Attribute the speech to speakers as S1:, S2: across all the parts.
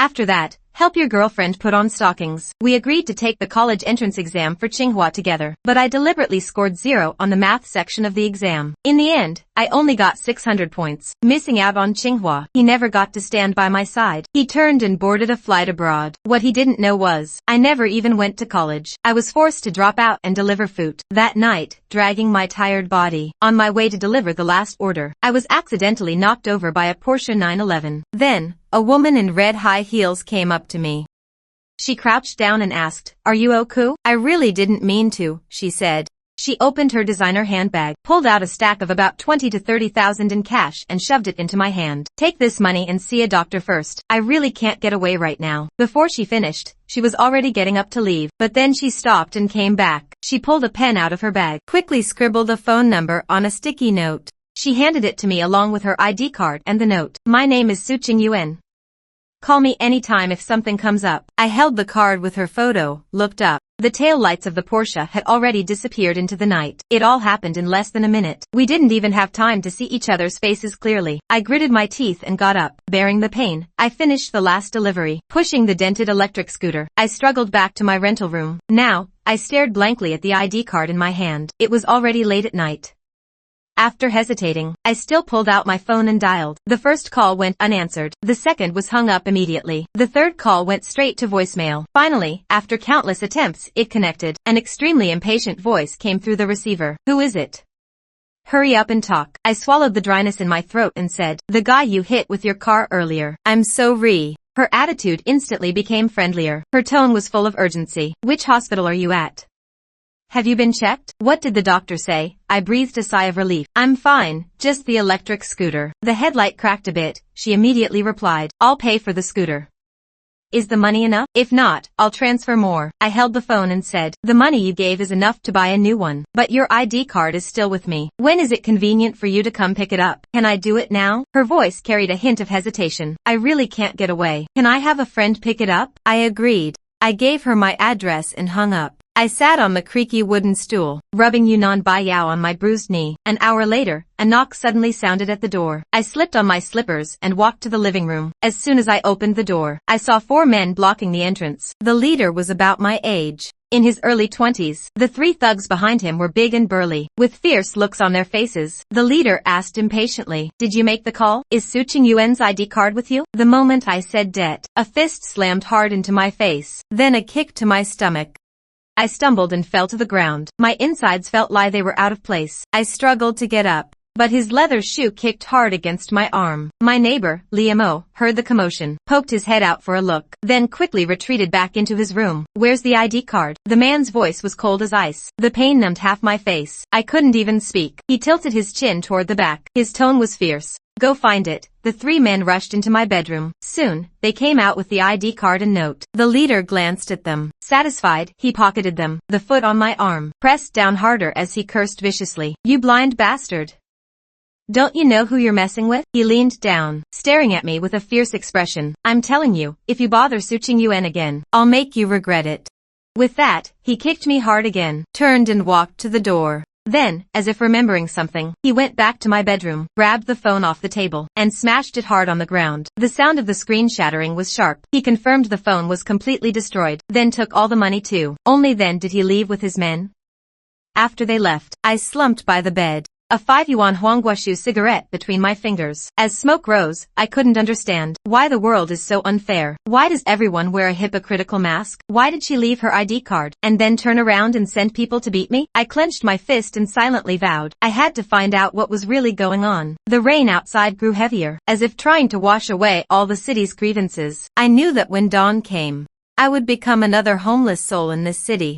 S1: After that, help your girlfriend put on stockings. We agreed to take the college entrance exam for Tsinghua together, but I deliberately scored 0 on the math section of the exam. In the end, I only got 600 points, missing out on Tsinghua. He never got to stand by my side. He turned and boarded a flight abroad. What he didn't know was, I never even went to college. I was forced to drop out and deliver food. That night, dragging my tired body, on my way to deliver the last order, I was accidentally knocked over by a Porsche 911. Then, a woman in red high heels came up to me. She crouched down and asked, "Are you okay?" "I really didn't mean to," she said. She opened her designer handbag, pulled out a stack of about 20 to 30,000 in cash and shoved it into my hand. "Take this money and see a doctor first. I really can't get away right now." Before she finished, she was already getting up to leave, but then she stopped and came back. She pulled a pen out of her bag, quickly scribbled a phone number on a sticky note. She handed it to me along with her ID card and the note. "My name is Tsinghua. Call me anytime if something comes up." I held the card with her photo, looked up. The tail lights of the Porsche had already disappeared into the night. It all happened in less than a minute. We didn't even have time to see each other's faces clearly. I gritted my teeth and got up. Bearing the pain, I finished the last delivery. Pushing the dented electric scooter, I struggled back to my rental room. Now, I stared blankly at the ID card in my hand. It was already late at night. After hesitating, I still pulled out my phone and dialed. The first call went unanswered. The second was hung up immediately. The third call went straight to voicemail. Finally, after countless attempts, it connected. An extremely impatient voice came through the receiver. "Who is it? Hurry up and talk." I swallowed the dryness in my throat and said, "The guy you hit with your car earlier." "I'm sorry." Her attitude instantly became friendlier. Her tone was full of urgency. "Which hospital are you at? Have you been checked? What did the doctor say?" I breathed a sigh of relief. "I'm fine, just the electric scooter." The headlight cracked a bit. She immediately replied, "I'll pay for the scooter. Is the money enough? If not, I'll transfer more." I held the phone and said, "The money you gave is enough to buy a new one, but your ID card is still with me. When is it convenient for you to come pick it up? Can I do it now?" Her voice carried a hint of hesitation. "I really can't get away. Can I have a friend pick it up?" I agreed. I gave her my address and hung up. I sat on the creaky wooden stool, rubbing Yunnan Bai Yao on my bruised knee. An hour later, a knock suddenly sounded at the door. I slipped on my slippers and walked to the living room. As soon as I opened the door, I saw 4 men blocking the entrance. The leader was about my age, in his early 20s. The 3 thugs behind him were big and burly, with fierce looks on their faces. The leader asked impatiently, "Did you make the call? Is Tsinghua ID card with you?" The moment I said det, a fist slammed hard into my face, then a kick to my stomach. I stumbled and fell to the ground. My insides felt like they were out of place. I struggled to get up, but his leather shoe kicked hard against my arm. My neighbor, Liamo, heard the commotion, poked his head out for a look, then quickly retreated back into his room. "Where's the ID card?" The man's voice was cold as ice. The pain numbed half my face. I couldn't even speak. He tilted his chin toward the back. His tone was fierce. "Go find it." The 3 men rushed into my bedroom. Soon, they came out with the ID card and note. The leader glanced at them. Satisfied, he pocketed them. The foot on my arm pressed down harder as he cursed viciously. "You blind bastard. Don't you know who you're messing with?" He leaned down, staring at me with a fierce expression. "I'm telling you, if you bother Tsinghua again, I'll make you regret it." With that, he kicked me hard again, turned and walked to the door. Then, as if remembering something, he went back to my bedroom, grabbed the phone off the table, and smashed it hard on the ground. The sound of the screen shattering was sharp. He confirmed the phone was completely destroyed, then took all the money too. Only then did he leave with his men. After they left, I slumped by the bed, a 5-yuan Huangguashu cigarette between my fingers. As smoke rose, I couldn't understand why the world is so unfair. Why does everyone wear a hypocritical mask? Why did she leave her ID card and then turn around and send people to beat me? I clenched my fist and silently vowed I had to find out what was really going on. The rain outside grew heavier, as if trying to wash away all the city's grievances. I knew that when dawn came, I would become another homeless soul in this city.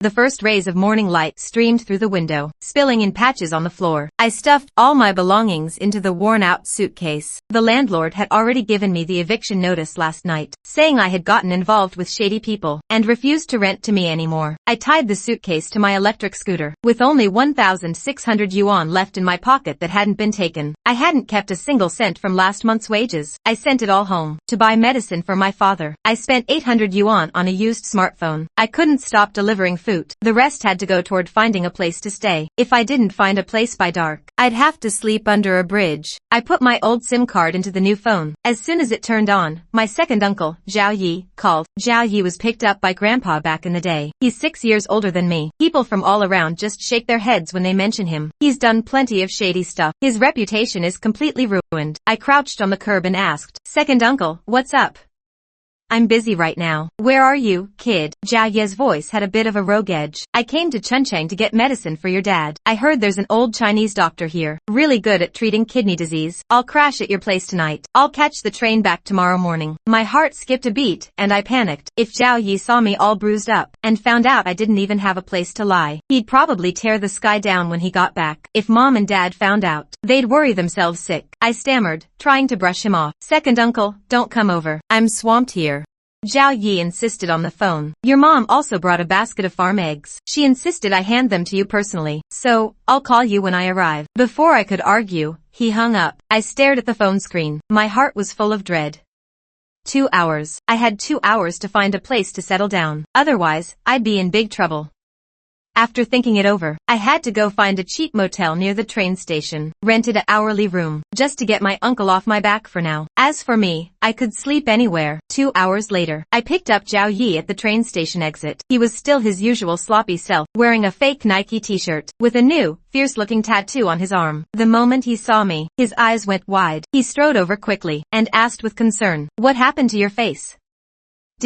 S1: The first rays of morning light streamed through the window, spilling in patches on the floor. I stuffed all my belongings into the worn-out suitcase. The landlord had already given me the eviction notice last night, saying I had gotten involved with shady people, and refused to rent to me anymore. I tied the suitcase to my electric scooter, with only 1,600 yuan left in my pocket that hadn't been taken. I hadn't kept a single cent from last month's wages. I sent it all home, to buy medicine for my father. I spent 800 yuan on a used smartphone. I couldn't stop delivering food food. The rest had to go toward finding a place to stay. If I didn't find a place by dark, I'd have to sleep under a bridge. I put my old SIM card into the new phone. As soon as it turned on, my second uncle, Zhao Yi, called. Zhao Yi was picked up by Grandpa back in the day. He's 6 years older than me. People from all around just shake their heads when they mention him. He's done plenty of shady stuff. His reputation is completely ruined. I crouched on the curb and asked, "Second uncle, what's up?" "I'm busy right now." "Where are you, kid?" Zhao Ye's voice had a bit of a rogue edge. "I came to Chunchang to get medicine for your dad. I heard there's an old Chinese doctor here, really good at treating kidney disease. I'll crash at your place tonight. I'll catch the train back tomorrow morning." My heart skipped a beat, and I panicked. If Zhao Yi saw me all bruised up, and found out I didn't even have a place to lie, he'd probably tear the sky down when he got back. If Mom and Dad found out, they'd worry themselves sick. I stammered, trying to brush him off. "Second uncle, don't come over. I'm swamped here." Zhao Yi insisted on the phone. "Your mom also brought a basket of farm eggs. She insisted I hand them to you personally. So, I'll call you when I arrive." Before I could argue, he hung up. I stared at the phone screen. My heart was full of dread. 2 hours. I had 2 hours to find a place to settle down. Otherwise, I'd be in big trouble. After thinking it over, I had to go find a cheap motel near the train station, rented an hourly room, just to get my uncle off my back for now. As for me, I could sleep anywhere. 2 hours later, I picked up Zhao Yi at the train station exit. He was still his usual sloppy self, wearing a fake Nike t-shirt, with a new, fierce-looking tattoo on his arm. The moment he saw me, his eyes went wide. He strode over quickly, and asked with concern, "What happened to your face?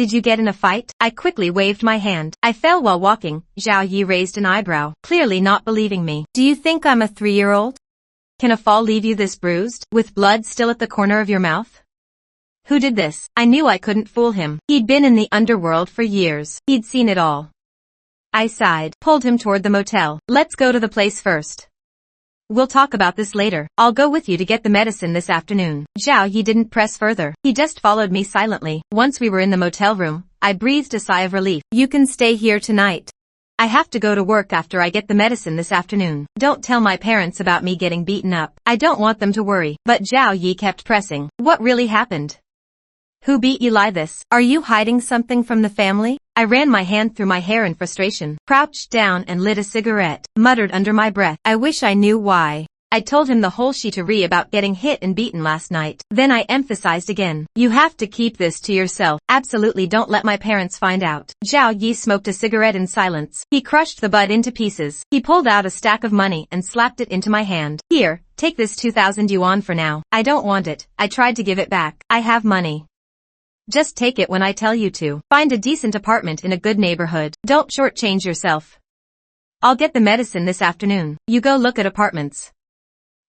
S1: Did you get in a fight?" I quickly waved my hand. "I fell while walking." Zhao Yi raised an eyebrow, clearly not believing me. "Do you think I'm a 3-year-old? Can a fall leave you this bruised, with blood still at the corner of your mouth?" Who did this? I knew I couldn't fool him. He'd been in the underworld for years. He'd seen it all. I sighed, pulled him toward the motel. "Let's go to the place first. We'll talk about this later. I'll go with you to get the medicine this afternoon." Zhao Yi didn't press further. He just followed me silently. Once we were in the motel room, I breathed a sigh of relief. "You can stay here tonight. I have to go to work after I get the medicine this afternoon. Don't tell my parents about me getting beaten up. I don't want them to worry." But Zhao Yi kept pressing. "What really happened? Who beat you like this? Are you hiding something from the family?" I ran my hand through my hair in frustration, crouched down and lit a cigarette, muttered under my breath, "I wish I knew why." I told him the whole shittery about getting hit and beaten last night. Then I emphasized again, "You have to keep this to yourself. Absolutely don't let my parents find out." Zhao Yi smoked a cigarette in silence. He crushed the bud into pieces. He pulled out a stack of money and slapped it into my hand. "Here, take this 2,000 yuan for now." "I don't want it." I tried to give it back. "I have money. Just take it when I tell you to. Find a decent apartment in a good neighborhood. Don't shortchange yourself. I'll get the medicine this afternoon. You go look at apartments.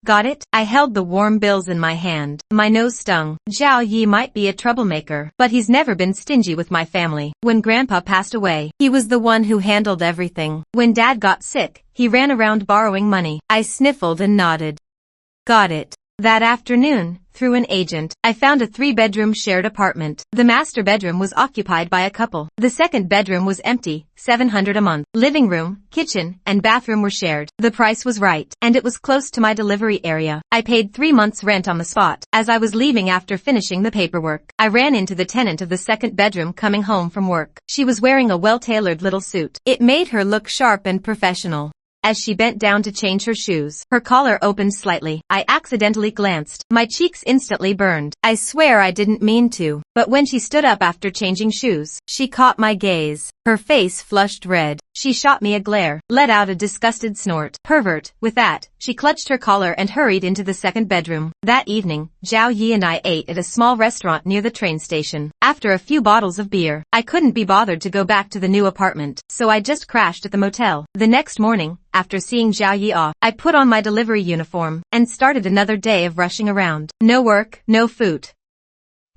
S1: Got it?" I held the warm bills in my hand. My nose stung. Zhao Yi might be a troublemaker, but he's never been stingy with my family. When Grandpa passed away, he was the one who handled everything. When Dad got sick, he ran around borrowing money. I sniffled and nodded. Got it. That afternoon, through an agent, I found a 3-bedroom shared apartment. The master bedroom was occupied by a couple. The second bedroom was empty, 700 a month. Living room, kitchen, and bathroom were shared. The price was right, and it was close to my delivery area. I paid 3 months' rent on the spot. As I was leaving after finishing the paperwork, I ran into the tenant of the second bedroom coming home from work. She was wearing a well-tailored little suit. It made her look sharp and professional. As she bent down to change her shoes, her collar opened slightly. I accidentally glanced. My cheeks instantly burned. I swear I didn't mean to. But when she stood up after changing shoes, she caught my gaze. Her face flushed red. She shot me a glare, let out a disgusted snort. Pervert. With that, she clutched her collar and hurried into the second bedroom. That evening, Zhao Yi and I ate at a small restaurant near the train station. After a few bottles of beer, I couldn't be bothered to go back to the new apartment, so I just crashed at the motel. The next morning, after seeing Zhao Yi off, I put on my delivery uniform and started another day of rushing around. No work, no food.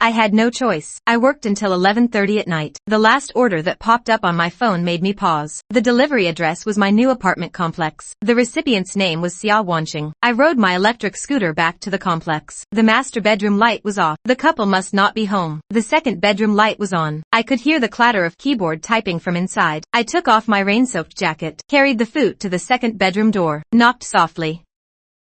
S1: I had no choice. I worked until 11:30 at night. The last order that popped up on my phone made me pause. The delivery address was my new apartment complex. The recipient's name was Xia Wanqing. I rode my electric scooter back to the complex. The master bedroom light was off. The couple must not be home. The second bedroom light was on. I could hear the clatter of keyboard typing from inside. I took off my rain-soaked jacket, carried the food to the second bedroom door, knocked softly.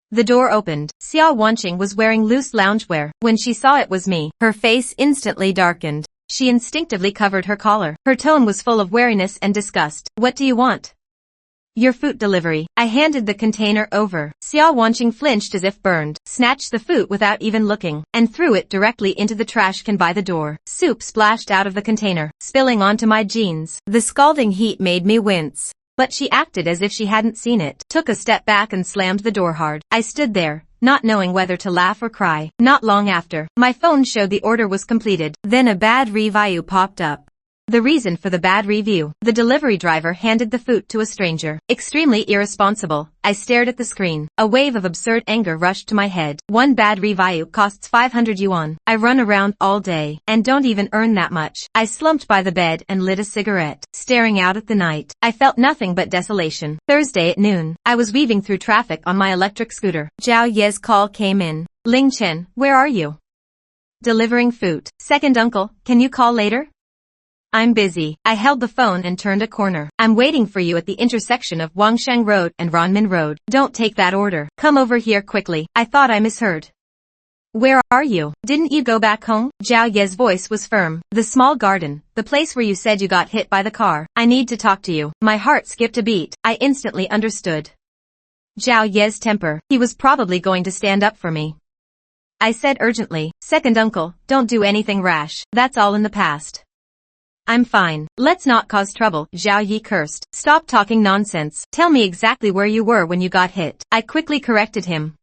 S1: The door opened. Xia Wanqing was wearing loose loungewear. When she saw it was me, her face instantly darkened. She instinctively covered her collar. Her tone was full of wariness and disgust. What do you want? Your food delivery. I handed the container over. Xiao Wanqing flinched as if burned, snatched the food without even looking, and threw it directly into the trash can by the door. Soup splashed out of the container, spilling onto my jeans. The scalding heat made me wince. But she acted as if she hadn't seen it, took a step back and slammed the door hard. I stood there, not knowing whether to laugh or cry. Not long after, my phone showed the order was completed. Then a bad review popped up. The reason for the bad review: the delivery driver handed the food to a stranger. Extremely irresponsible. I stared at the screen. A wave of absurd anger rushed to my head. One bad review costs 500 yuan. I run around all day, and don't even earn that much. I slumped by the bed and lit a cigarette, staring out at the night. I felt nothing but desolation. Thursday at noon, I was weaving through traffic on my electric scooter. Zhao Ye's call came in. Ling Chen, where are you? Delivering food. Second uncle, can you call later? I'm busy. I held the phone and turned a corner. I'm waiting for you at the intersection of Wangsheng Road and Ranmin Road. Don't take that order. Come over here quickly. I thought I misheard. Where are you? Didn't you go back home? Zhao Ye's voice was firm. The small garden. The place where you said you got hit by the car. I need to talk to you. My heart skipped a beat. I instantly understood Zhao Ye's temper. He was probably going to stand up for me. I said urgently, Second uncle, don't do anything rash. That's all in the past. I'm fine. Let's not cause trouble. Zhao Yi cursed. Stop talking nonsense. Tell me exactly where you were when you got hit. I quickly corrected him.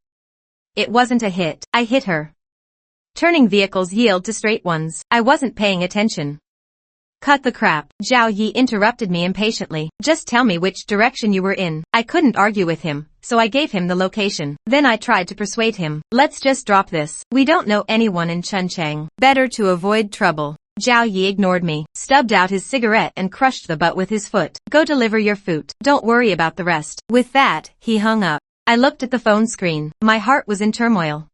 S1: It wasn't a hit. I hit her. Turning vehicles yield to straight ones. I wasn't paying attention. Cut the crap. Zhao Yi interrupted me impatiently. Just tell me which direction you were in. I couldn't argue with him, so I gave him the location. Then I tried to persuade him. Let's just drop this. We don't know anyone in Chuncheng. Better to avoid trouble. Zhao Yi ignored me, stubbed out his cigarette and crushed the butt with his foot. Go deliver your food. Don't worry about the rest. With that, he hung up. I looked at the phone screen. My heart was in turmoil.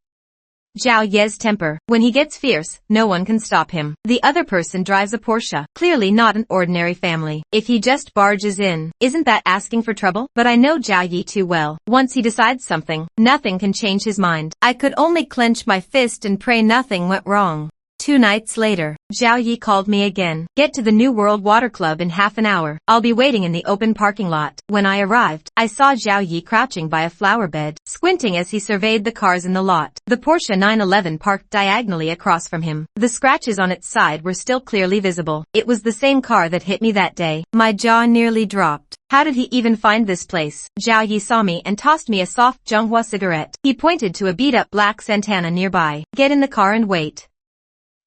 S1: Zhao Ye's temper. When he gets fierce, no one can stop him. The other person drives a Porsche. Clearly not an ordinary family. If he just barges in, isn't that asking for trouble? But I know Zhao Yi too well. Once he decides something, nothing can change his mind. I could only clench my fist and pray nothing went wrong. 2 nights later, Zhao Yi called me again. Get to the New World Water Club in half an hour. I'll be waiting in the open parking lot. When I arrived, I saw Zhao Yi crouching by a flower bed, squinting as he surveyed the cars in the lot. The Porsche 911 parked diagonally across from him. The scratches on its side were still clearly visible. It was the same car that hit me that day. My jaw nearly dropped. How did he even find this place? Zhao Yi saw me and tossed me a soft donghua cigarette. He pointed to a beat-up black Santana nearby. Get in the car and wait.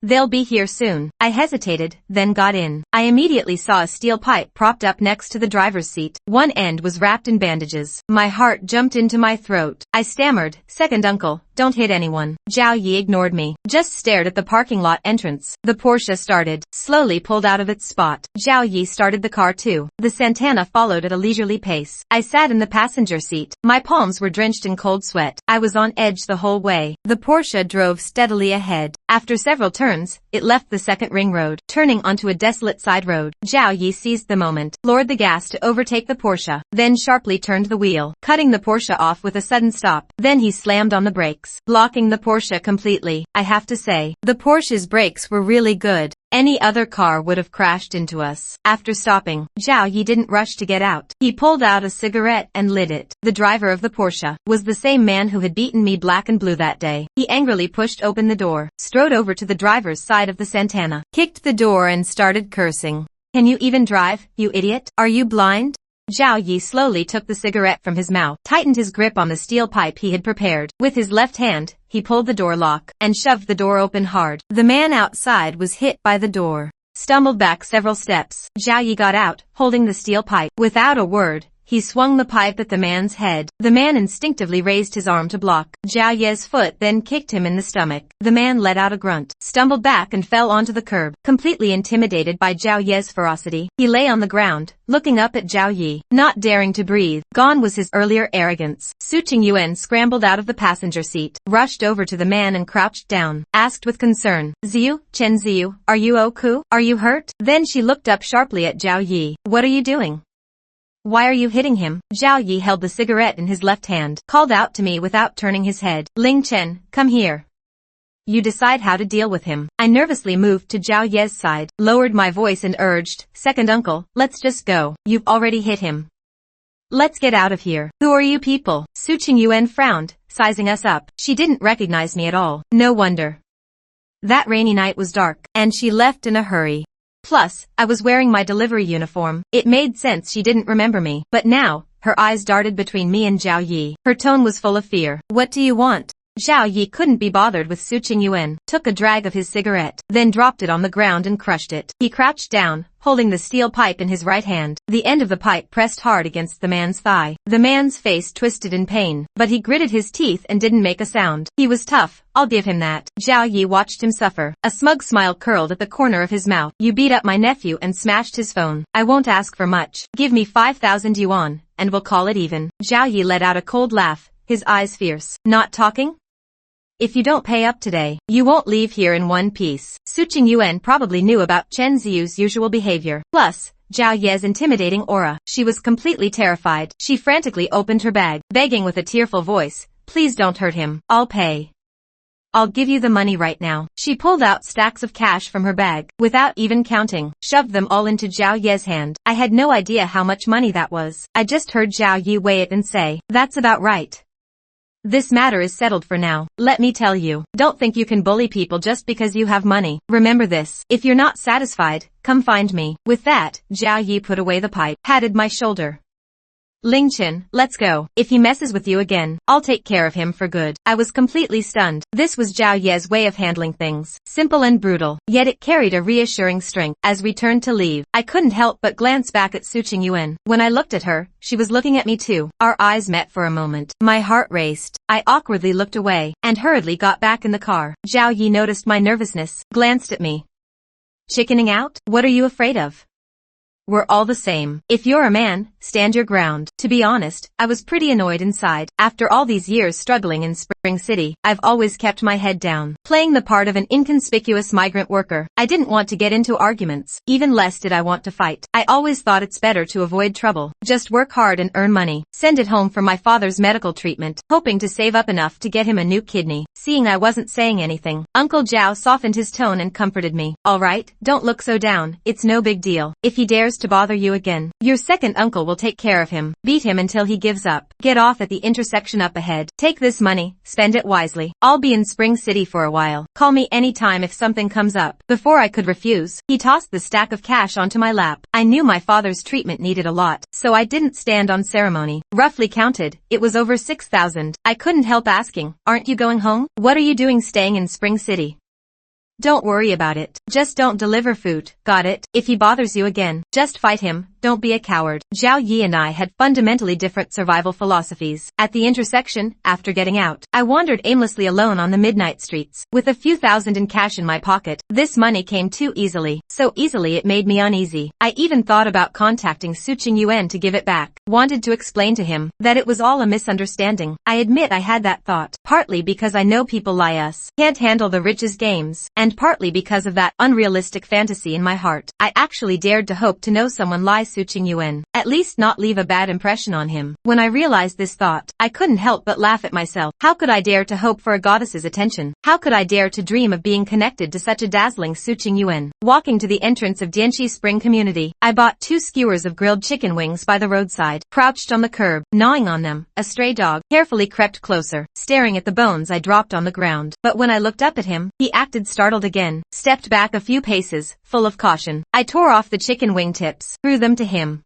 S1: They'll be here soon. I hesitated, then got in. I immediately saw a steel pipe propped up next to the driver's seat. One end was wrapped in bandages. My heart jumped into my throat. I stammered, Second uncle, don't hit anyone. Zhao Yi ignored me, just stared at the parking lot entrance. The Porsche started, slowly pulled out of its spot. Zhao Yi started the car too. The Santana followed at a leisurely pace. I sat in the passenger seat. My palms were drenched in cold sweat. I was on edge the whole way. The Porsche drove steadily ahead. After several turns, it left the second ring road, turning onto a desolate side road. Zhao Yi seized the moment, lowered the gas to overtake the Porsche, then sharply turned the wheel, cutting the Porsche off with a sudden stop. Then he slammed on the brakes, blocking the Porsche completely. I have to say, the Porsche's brakes were really good. Any other car would have crashed into us. After stopping, Zhao Yi didn't rush to get out. He pulled out a cigarette and lit it. The driver of the Porsche was the same man who had beaten me black and blue that day. He angrily pushed open the door, strode over to the driver's side of the Santana, kicked the door and started cursing. Can you even drive, you idiot? Are you blind? Zhao Yi slowly took the cigarette from his mouth, tightened his grip on the steel pipe he had prepared. With his left hand, he pulled the door lock, and shoved the door open hard. The man outside was hit by the door, stumbled back several steps. Zhao Yi got out, holding the steel pipe. Without a word, he swung the pipe at the man's head. The man instinctively raised his arm to block. Zhao Ye's foot then kicked him in the stomach. The man let out a grunt, stumbled back and fell onto the curb. Completely intimidated by Zhao Ye's ferocity, he lay on the ground, looking up at Zhao Yi, not daring to breathe. Gone was his earlier arrogance. Su Qingyuan scrambled out of the passenger seat, rushed over to the man and crouched down, asked with concern, Ziyu, Chen Ziyu, are you okay? Are you hurt? Then she looked up sharply at Zhao Yi. What are you doing? Why are you hitting him? Zhao Yi held the cigarette in his left hand, called out to me without turning his head. Ling Chen, come here. You decide how to deal with him. I nervously moved to Zhao Ye's side, lowered my voice and urged, second uncle, let's just go. You've already hit him. Let's get out of here. Who are you people? Su Tsinghua frowned, sizing us up. She didn't recognize me at all. No wonder. That rainy night was dark, and she left in a hurry. Plus, I was wearing my delivery uniform. It made sense she didn't remember me. But now, her eyes darted between me and Zhao Yi. Her tone was full of fear. What do you want? Zhao Yi couldn't be bothered with Su Tsinghua, took a drag of his cigarette, then dropped it on the ground and crushed it. He crouched down, holding the steel pipe in his right hand. The end of the pipe pressed hard against the man's thigh. The man's face twisted in pain, but he gritted his teeth and didn't make a sound. He was tough, I'll give him that. Zhao Yi watched him suffer. A smug smile curled at the corner of his mouth. You beat up my nephew and smashed his phone. I won't ask for much. Give me 5,000 yuan, and we'll call it even. Zhao Yi let out a cold laugh, his eyes fierce. Not talking? If you don't pay up today, you won't leave here in one piece. Su Tsinghua probably knew about Chen Ziyu's usual behavior. Plus, Zhao Ye's intimidating aura. She was completely terrified. She frantically opened her bag, begging with a tearful voice, please don't hurt him. I'll pay. I'll give you the money right now. She pulled out stacks of cash from her bag, without even counting, shoved them all into Zhao Ye's hand. I had no idea how much money that was. I just heard Zhao Ye weigh it and say, that's about right. This matter is settled for now. Let me tell you, don't think you can bully people just because you have money. Remember this, if you're not satisfied, come find me. With that, Zhao Ye put away the pipe, patted my shoulder. Ling Chen, let's go. If he messes with you again, I'll take care of him for good. I was completely stunned. This was Zhao Ye's way of handling things. Simple and brutal, yet it carried a reassuring strength. As we turned to leave, I couldn't help but glance back at Su Tsinghua. When I looked at her, she was looking at me too. Our eyes met for a moment. My heart raced. I awkwardly looked away, and hurriedly got back in the car. Zhao Ye noticed my nervousness, glanced at me. Chickening out? What are you afraid of? We're all the same. If you're a man, stand your ground. To be honest, I was pretty annoyed inside. After all these years struggling in Spring City, I've always kept my head down, playing the part of an inconspicuous migrant worker. I didn't want to get into arguments. Even less did I want to fight. I always thought it's better to avoid trouble. Just work hard and earn money. Send it home for my father's medical treatment, hoping to save up enough to get him a new kidney. Seeing I wasn't saying anything, Uncle Zhao softened his tone and comforted me. All right, don't look so down. It's no big deal. If he dares to bother you again, your second uncle will take care of him. Beat him until he gives up. Get off at the intersection up ahead. Take this money, spend it wisely. I'll be in Spring City for a while. Call me anytime if something comes up. Before I could refuse, he tossed the stack of cash onto my lap. I knew my father's treatment needed a lot, so I didn't stand on ceremony. Roughly counted, it was over 6,000. I couldn't help asking, aren't you going home? What are you doing staying in Spring City? Don't worry about it. Just don't deliver food. Got it? If he bothers you again, just fight him. Don't be a coward. Zhao Ye and I had fundamentally different survival philosophies. At the intersection, after getting out, I wandered aimlessly alone on the midnight streets. With a few thousand in cash in my pocket, this money came too easily. So easily it made me uneasy. I even thought about contacting Su Tsinghua to give it back. Wanted to explain to him that it was all a misunderstanding. I admit I had that thought, partly because I know people lie us, can't handle the rich's games, and partly because of that unrealistic fantasy in my heart. I actually dared to hope to know someone lie Su Tsinghua, at least not leave a bad impression on him. When I realized this thought, I couldn't help but laugh at myself. How could I dare to hope for a goddess's attention? How could I dare to dream of being connected to such a dazzling Su Tsinghua? Walking to the entrance of Dianchi Spring Community, I bought 2 skewers of grilled chicken wings by the roadside. Crouched on the curb, gnawing on them, a stray dog carefully crept closer, staring at the bones I dropped on the ground. But when I looked up at him, he acted startled again, stepped back a few paces, full of caution. I tore off the chicken wing tips, threw them to him.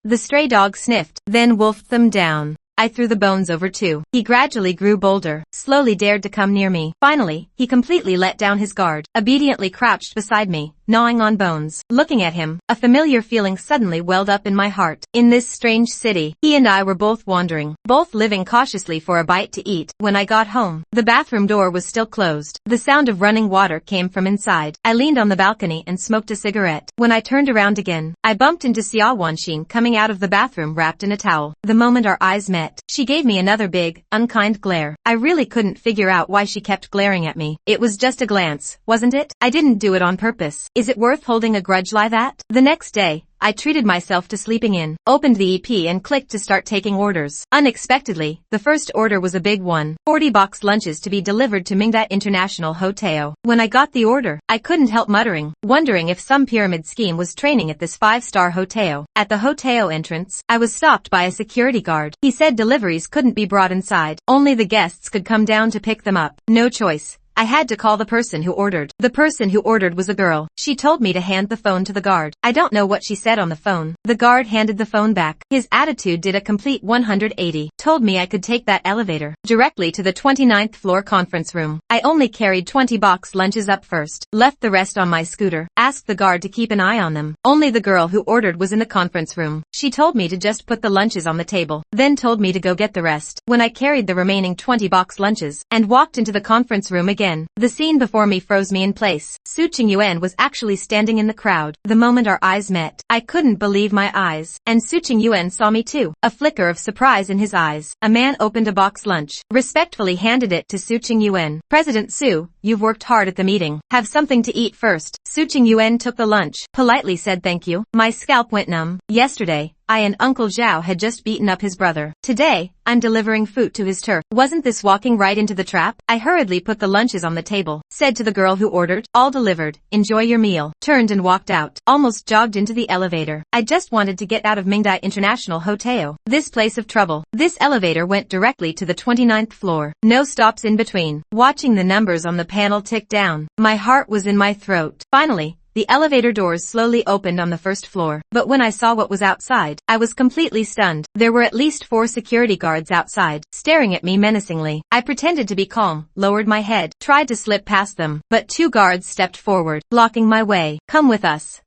S1: The stray dog sniffed, then wolfed them down. I threw the bones over too. He gradually grew bolder, slowly dared to come near me. Finally, he completely let down his guard, obediently crouched beside me, gnawing on bones. Looking at him, a familiar feeling suddenly welled up in my heart. In this strange city, he and I were both wandering, both living cautiously for a bite to eat. When I got home, the bathroom door was still closed. The sound of running water came from inside. I leaned on the balcony and smoked a cigarette. When I turned around again, I bumped into Xia Wanxin coming out of the bathroom wrapped in a towel. The moment our eyes met, she gave me another big, unkind glare. I really couldn't figure out why she kept glaring at me. It was just a glance, wasn't it? I didn't do it on purpose. Is it worth holding a grudge like that? The next day, I treated myself to sleeping in, opened the EP and clicked to start taking orders. Unexpectedly, the first order was a big one, 40 box lunches to be delivered to Isekai'd International Hotel. When I got the order, I couldn't help muttering, wondering if some pyramid scheme was training at this 5-star hotel. At the hotel entrance, I was stopped by a security guard. He said deliveries couldn't be brought inside, only the guests could come down to pick them up. No choice. I had to call the person who ordered. The person who ordered was a girl. She told me to hand the phone to the guard. I don't know what she said on the phone. The guard handed the phone back. His attitude did a complete 180. Told me I could take that elevator directly to the 29th floor conference room. I only carried 20 box lunches up first, left the rest on my scooter, asked the guard to keep an eye on them. Only the girl who ordered was in the conference room. She told me to just put the lunches on the table, then told me to go get the rest. When I carried the remaining 20 box lunches and walked into the conference room again, the scene before me froze me in place. Tsinghua was actually standing in the crowd. The moment our eyes met, I couldn't believe my eyes. And Tsinghua saw me too. A flicker of surprise in his eyes. A man opened a box lunch, respectfully handed it to Tsinghua. "President Su, you've worked hard at the meeting. Have something to eat first." Tsinghua took the lunch, politely said thank you. My scalp went numb. Yesterday, I and Uncle Zhao had just beaten up his brother. Today, I'm delivering food to his turf. Wasn't this walking right into the trap? I hurriedly put the lunches on the table, said to the girl who ordered, "All delivered, enjoy your meal," turned and walked out, almost jogged into the elevator. I just wanted to get out of Isekai'd International Hotel. This place of trouble. This elevator went directly to the 29th floor. No stops in between. Watching the numbers on the panel tick down, my heart was in my throat. Finally, the elevator doors slowly opened on the first floor, but when I saw what was outside, I was completely stunned. There were at least 4 security guards outside, staring at me menacingly. I pretended to be calm, lowered my head, tried to slip past them, but 2 guards stepped forward, blocking my way. "Come with us."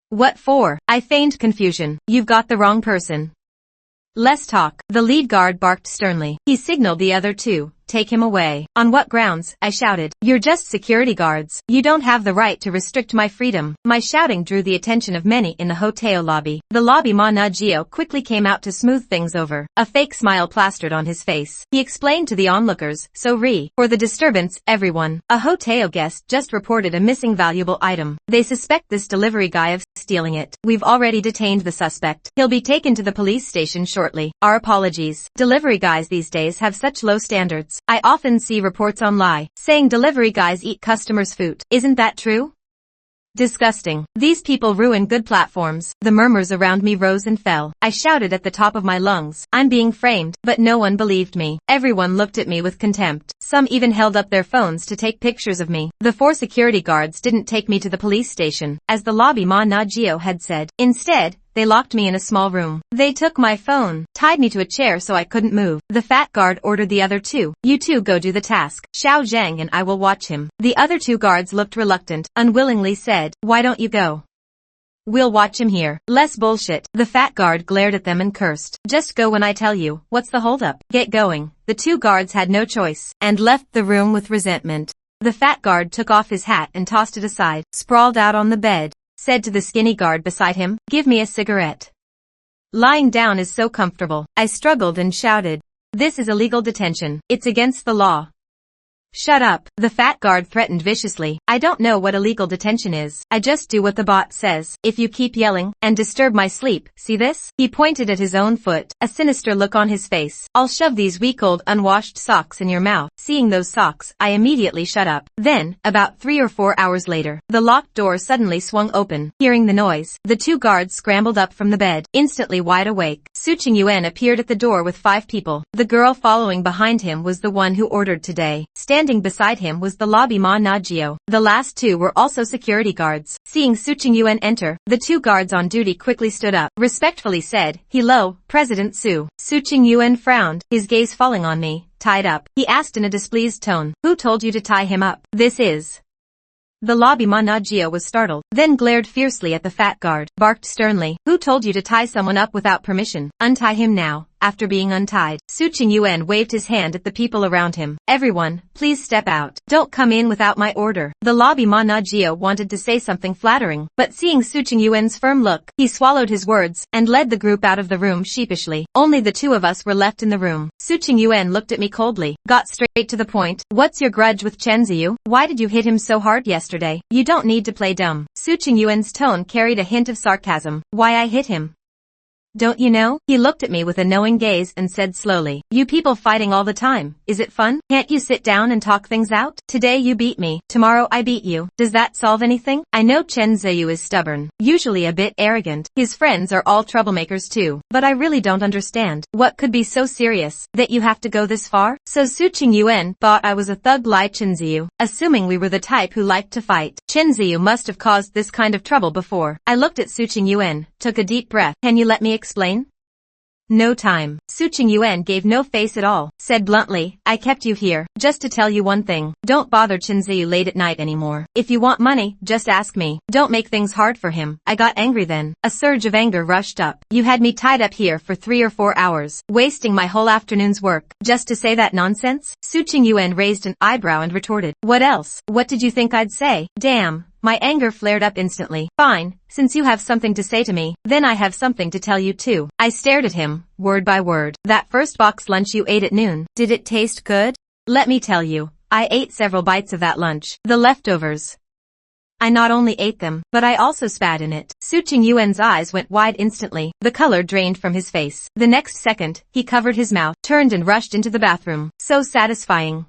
S1: "What for?" I feigned confusion. "You've got the wrong person. Less talk." The lead guard barked sternly. He signaled the other 2. "Take him away." "On what grounds?" I shouted. "You're just security guards. You don't have the right to restrict my freedom." My shouting drew the attention of many in the hotel lobby. The lobby manager quickly came out to smooth things over. A fake smile plastered on his face. He explained to the onlookers, for the disturbance, everyone. A hotel guest just reported a missing valuable item. They suspect this delivery guy of stealing it. We've already detained the suspect. He'll be taken to the police station shortly. Our apologies. Delivery guys these days have such low standards. I often see reports online saying delivery guys eat customers' food. Isn't that true? Disgusting. These people ruin good platforms. The murmurs around me rose and fell. I shouted at the top of my lungs, "I'm being framed," but no one believed me. Everyone looked at me with contempt. Some even held up their phones to take pictures of me. The 4 security guards didn't take me to the police station, as the lobby manager had said. Instead, they locked me in a small room. They took my phone, tied me to a chair so I couldn't move. The fat guard ordered the other 2, "You 2 go do the task. Xiao Zhang and I will watch him." The other 2 guards looked reluctant, unwillingly said, "Why don't you go? We'll watch him here." "Less bullshit." The fat guard glared at them and cursed. "Just go when I tell you. What's the holdup? Get going." The 2 guards had no choice, and left the room with resentment. The fat guard took off his hat and tossed it aside, sprawled out on the bed, said to the skinny guard beside him, "Give me a cigarette. Lying down is so comfortable." I struggled and shouted, "This is illegal detention. It's against the law." "Shut up," the fat guard threatened viciously. "I don't know what illegal detention is. I just do what the bot says. If you keep yelling and disturb my sleep, see this?" He pointed at his own foot, a sinister look on his face. "I'll shove these week-old unwashed socks in your mouth." Seeing those socks, I immediately shut up. Then, about 3 or 4 hours later, the locked door suddenly swung open. Hearing the noise, the 2 guards scrambled up from the bed, instantly wide awake. Tsinghua appeared at the door with 5 people. The girl following behind him was the one who ordered today. Standing beside him was the lobby manager. The last 2 were also security guards. Seeing Tsinghua enter, the 2 guards on duty quickly stood up, respectfully said, "Hello, President Su." Tsinghua frowned, his gaze falling on me. "Tied up?" he asked in a displeased tone. "Who told you to tie him up?" "This is." The lobby manager was startled, then glared fiercely at the fat guard, barked sternly, "Who told you to tie someone up without permission? Untie him now." after being untied. Su Qingyuan waved his hand at the people around him. Everyone, please step out. Don't come in without my order. The lobby Manajio wanted to say something flattering, but seeing Su Qingyuan's firm look, he swallowed his words and led the group out of the room sheepishly. Only the two of us were left in the room. Su Qingyuan looked at me coldly, got straight to the point. What's your grudge with Chen Ziyu? Why did you hit him so hard yesterday? You don't need to play dumb. Su Qingyuan's tone carried a hint of sarcasm. Why I hit him? Don't you know? He looked at me with a knowing gaze and said slowly, you people fighting all the time, is it fun? Can't you sit down and talk things out? Today you beat me, tomorrow I beat you. Does that solve anything? I know Chen Ziyu is stubborn, usually a bit arrogant. His friends are all troublemakers too, but I really don't understand. What could be so serious that you have to go this far? So Su Qingyuan thought I was a thug like Chen Ziyu, assuming we were the type who liked to fight. Chen Ziyu must have caused this kind of trouble before. I looked at Su Qingyuan, took a deep breath. Can you let me explain? No time. Su Qingyuan gave no face at all, said bluntly, I kept you here, just to tell you one thing. Don't bother Chen Ziyu late at night anymore. If you want money, just ask me. Don't make things hard for him. I got angry then. A surge of anger rushed up. You had me tied up here for 3 or 4 hours, wasting my whole afternoon's work, just to say that nonsense? Su Qingyuan raised an eyebrow and retorted, what else? What did you think I'd say? Damn. My anger flared up instantly. Fine, since you have something to say to me, then I have something to tell you too. I stared at him, word by word. That first box lunch you ate at noon, did it taste good? Let me tell you, I ate several bites of that lunch. The leftovers. I not only ate them, but I also spat in it. Su Qingyuan's eyes went wide instantly. The color drained from his face. The next second, he covered his mouth, turned and rushed into the bathroom. So satisfying.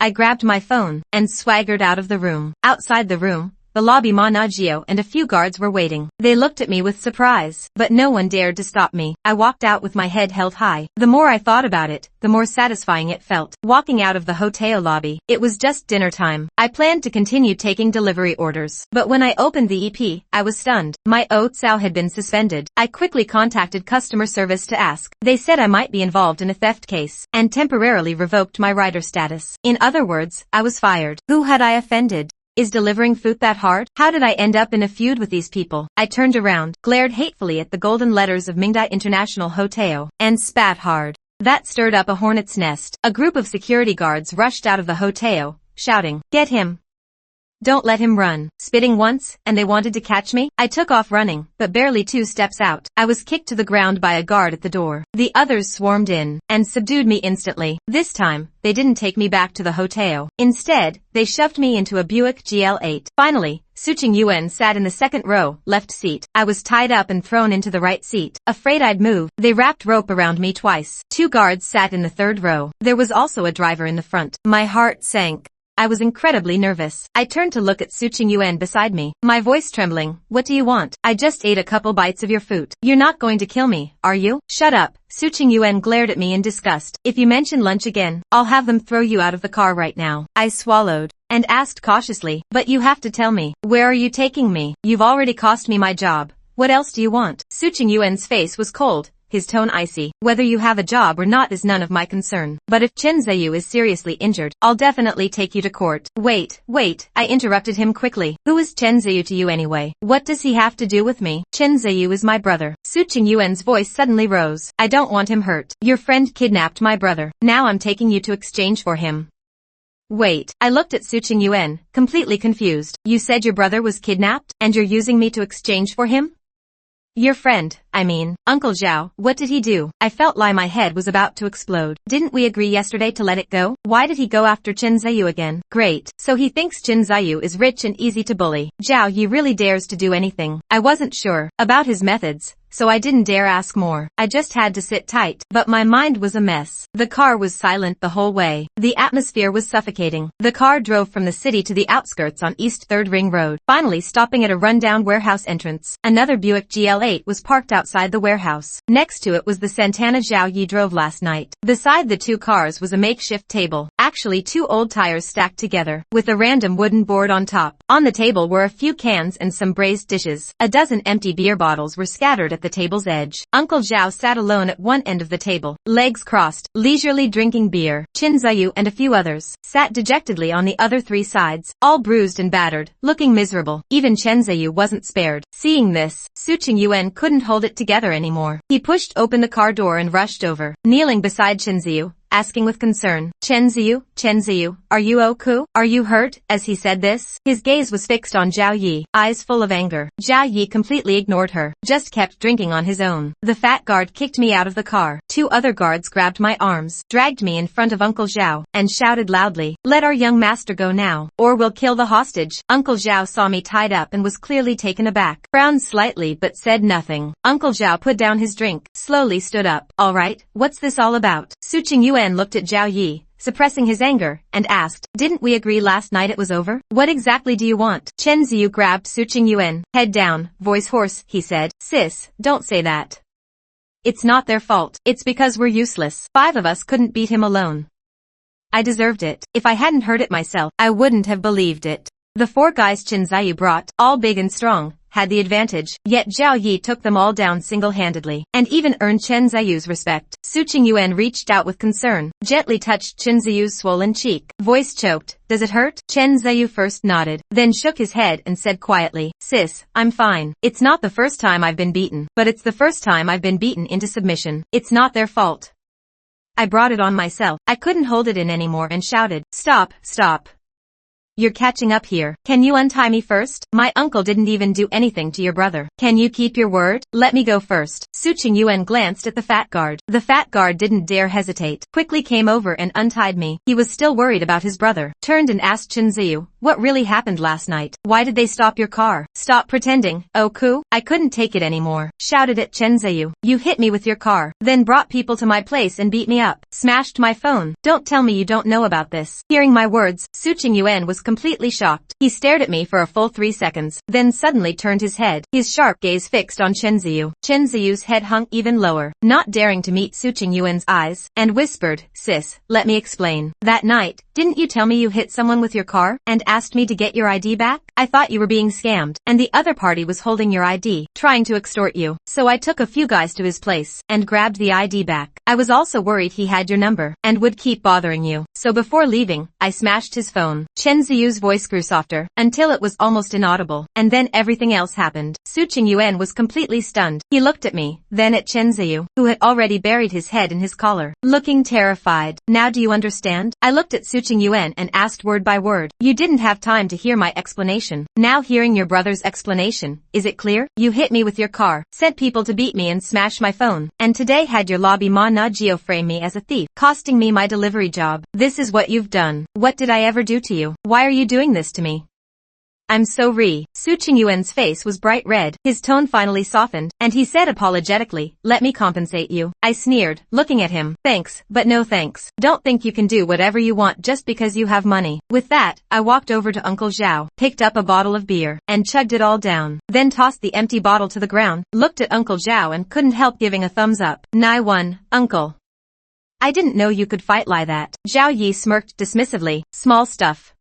S1: I grabbed my phone and swaggered out of the room. Outside the room, the lobby Manajio and a few guards were waiting. They looked at me with surprise, but no one dared to stop me. I walked out with my head held high. The more I thought about it, the more satisfying it felt. Walking out of the hotel lobby, it was just dinner time. I planned to continue taking delivery orders, but when I opened the EP, I was stunned. My Otsao had been suspended. I quickly contacted customer service to ask. They said I might be involved in a theft case, and temporarily revoked my rider status. In other words, I was fired. Who had I offended? Is delivering food that hard? How did I end up in a feud with these people? I turned around, glared hatefully at the golden letters of Mingdai International Hotel, and spat hard. That stirred up a hornet's nest. A group of security guards rushed out of the hotel, shouting, "Get him! Don't let him run." Spitting once, and they wanted to catch me? I took off running, but barely 2 steps out, I was kicked to the ground by a guard at the door. The others swarmed in, and subdued me instantly. This time, they didn't take me back to the hotel. Instead, they shoved me into a Buick GL8. Finally, Su Qingyuan sat in the second row, left seat. I was tied up and thrown into the right seat. Afraid I'd move, they wrapped rope around me twice. 2 guards sat in the third row. There was also a driver in the front. My heart sank. I was incredibly nervous. I turned to look at Su Qingyuan beside me, my voice trembling. What do you want? I just ate a couple bites of your food. You're not going to kill me, are you? Shut up. Su Qingyuan glared at me in disgust. If you mention lunch again, I'll have them throw you out of the car right now. I swallowed and asked cautiously, but you have to tell me. Where are you taking me? You've already cost me my job. What else do you want? Su Qingyuan's face was cold, his tone icy. Whether you have a job or not is none of my concern. But if Chen Ziyu is seriously injured, I'll definitely take you to court. Wait, I interrupted him quickly. Who is Chen Ziyu to you anyway? What does he have to do with me? Chen Ziyu is my brother. Su Qingyuan's voice suddenly rose. I don't want him hurt. Your friend kidnapped my brother. Now I'm taking you to exchange for him. Wait, I looked at Su Qingyuan, completely confused. You said your brother was kidnapped, and you're using me to exchange for him? Your friend, I mean, Uncle Zhao, what did he do? I felt like my head was about to explode. Didn't we agree yesterday to let it go? Why did he go after Chen Ziyu again? Great, so he thinks Chen Ziyu is rich and easy to bully. Zhao Yi really dares to do anything. I wasn't sure about his methods, so I didn't dare ask more. I just had to sit tight, but my mind was a mess. The car was silent the whole way. The atmosphere was suffocating. The car drove from the city to the outskirts on East 3rd Ring Road, finally stopping at a rundown warehouse entrance. Another Buick GL8 was parked outside the warehouse. Next to it was the Santana Zhao Yi drove last night. Beside the 2 cars was a makeshift table. actually 2 old tires stacked together, with a random wooden board on top. On the table were a few cans and some braised dishes. A dozen empty beer bottles were scattered at the table's edge. Uncle Zhao sat alone at one end of the table, legs crossed, leisurely drinking beer. Tsinghua and a few others sat dejectedly on the other 3 sides, all bruised and battered, looking miserable. Even Tsinghua wasn't spared. Seeing this, Tsinghua couldn't hold it together anymore. He pushed open the car door and rushed over, kneeling beside Tsinghua, asking with concern, Tsinghua, are you okay? Are you hurt? As he said this, his gaze was fixed on Zhao Yi, eyes full of anger. Zhao Yi completely ignored her, just kept drinking on his own. The fat guard kicked me out of the car. 2 other guards grabbed my arms, dragged me in front of Uncle Zhao, and shouted loudly, let our young master go now, or we'll kill the hostage. Uncle Zhao saw me tied up and was clearly taken aback, frowned slightly but said nothing. Uncle Zhao put down his drink, slowly stood up. All right, what's this all about? Tsinghua looked at Zhao Yi, suppressing his anger, and asked, didn't we agree last night it was over? What exactly do you want? Tsinghua grabbed Tsinghua, head down, voice hoarse, he said, sis, don't say that. It's not their fault. It's because we're useless. 5 of us couldn't beat him alone. I deserved it. If I hadn't heard it myself, I wouldn't have believed it. The 4 guys Tsinghua brought, all big and strong, had the advantage, yet Zhao Yi took them all down single-handedly, and even earned Tsinhua's respect. Tsinghua reached out with concern, gently touched Tsinhua's swollen cheek, voice choked, does it hurt? Tsinghua first nodded, then shook his head and said quietly, sis, I'm fine. It's not the first time I've been beaten, but it's the first time I've been beaten into submission. It's not their fault. I brought it on myself. I couldn't hold it in anymore and shouted, stop, stop. You're catching up here. Can you untie me first? My uncle didn't even do anything to your brother. Can you keep your word? Let me go first. Tsinghua glanced at the fat guard. The fat guard didn't dare hesitate, quickly came over and untied me. He was still worried about his brother. Turned and asked Tsinghua, what really happened last night? Why did they stop your car? Stop pretending. Oh, Ku? I couldn't take it anymore. Shouted at Tsinghua. You hit me with your car, then brought people to my place and beat me up. Smashed my phone. Don't tell me you don't know about this. Hearing my words, Tsinghua was completely shocked. He stared at me for a full 3 seconds, then suddenly turned his head, his sharp gaze fixed on Tsinghua. Tsinhua's head hung even lower, not daring to meet Tsinhua's eyes, and whispered, sis, let me explain. That night, didn't you tell me you hit someone with your car, and asked me to get your ID back? I thought you were being scammed, and the other party was holding your ID, trying to extort you. So I took a few guys to his place, and grabbed the ID back. I was also worried he had your number, and would keep bothering you. So before leaving, I smashed his phone. Tsinhua's voice grew softer, until it was almost inaudible, and then everything else happened. Tsinghua was completely stunned. He looked at me, then at Tsinghua, who had already buried his head in his collar, looking terrified. Now do you understand? I looked at Tsinghua and asked word by word. You didn't have time to hear my explanation. Now hearing your brother's explanation, is it clear? You hit me with your car, sent people to beat me and smash my phone, and today had your lobby ma na geo frame me as a thief, costing me my delivery job. This is what you've done. What did I ever do to you? Why are you doing this to me? I'm sorry. Tsinhua's face was bright red. His tone finally softened, and he said apologetically, let me compensate you. I sneered, looking at him. Thanks, but no thanks. Don't think you can do whatever you want just because you have money. With that, I walked over to Uncle Zhao, picked up a bottle of beer, and chugged it all down. Then tossed the empty bottle to the ground, looked at Uncle Zhao and couldn't help giving a thumbs up. Nai won, uncle. I didn't know you could fight like that. Zhao Yi smirked dismissively. Small stuff.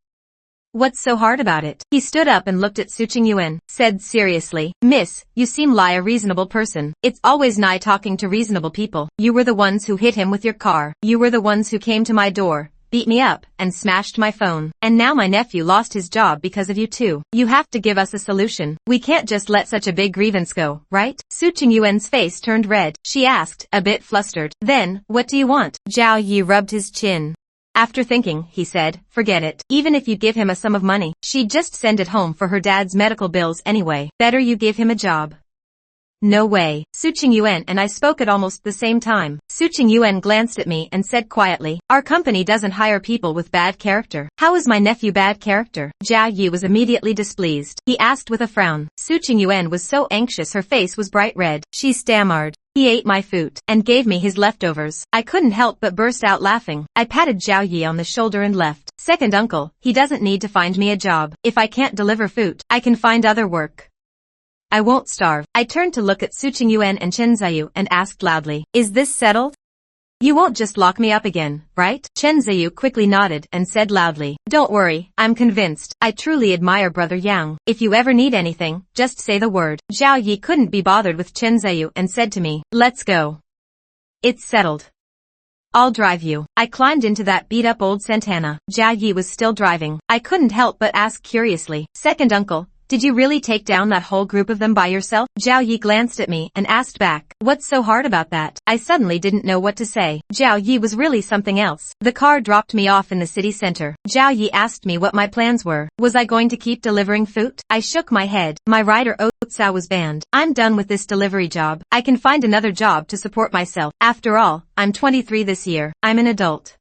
S1: What's so hard about it? He stood up and looked at Tsinghua, said seriously, Miss, you seem like a reasonable person. It's always nice talking to reasonable people. You were the ones who hit him with your car. You were the ones who came to my door, beat me up, and smashed my phone. And now my nephew lost his job because of you too. You have to give us a solution. We can't just let such a big grievance go, right? Tsinhua's face turned red. She asked, a bit flustered. Then, what do you want? Zhao Yi rubbed his chin. After thinking, he said, forget it. Even if you give him a sum of money, she'd just send it home for her dad's medical bills anyway. Better you give him a job. No way. Tsinghua and I spoke at almost the same time. Tsinghua glanced at me and said quietly, our company doesn't hire people with bad character. How is my nephew bad character? Zhao Yi was immediately displeased. He asked with a frown. Tsinghua was so anxious her face was bright red. She stammered. He ate my food, and gave me his leftovers. I couldn't help but burst out laughing. I patted Zhao Yi on the shoulder and left. Second uncle, he doesn't need to find me a job. If I can't deliver food, I can find other work. I won't starve. I turned to look at Tsinghua and Tsinghua and asked loudly, is this settled? You won't just lock me up again, right? Chen Ziyu quickly nodded and said loudly, "Don't worry, I'm convinced. I truly admire Brother Yang. If you ever need anything, just say the word." Zhao Yi couldn't be bothered with Chen Ziyu and said to me, "Let's go. It's settled. I'll drive you." I climbed into that beat-up old Santana. Zhao Yi was still driving. I couldn't help but ask curiously, "Second uncle, did you really take down that whole group of them by yourself?" Zhao Yi glanced at me and asked back, "What's so hard about that?" I suddenly didn't know what to say. Zhao Yi was really something else. The car dropped me off in the city center. Zhao Yi asked me what my plans were. Was I going to keep delivering food? I shook my head. My rider Otsao was banned. "I'm done with this delivery job. I can find another job to support myself. After all, I'm 23 this year. I'm an adult."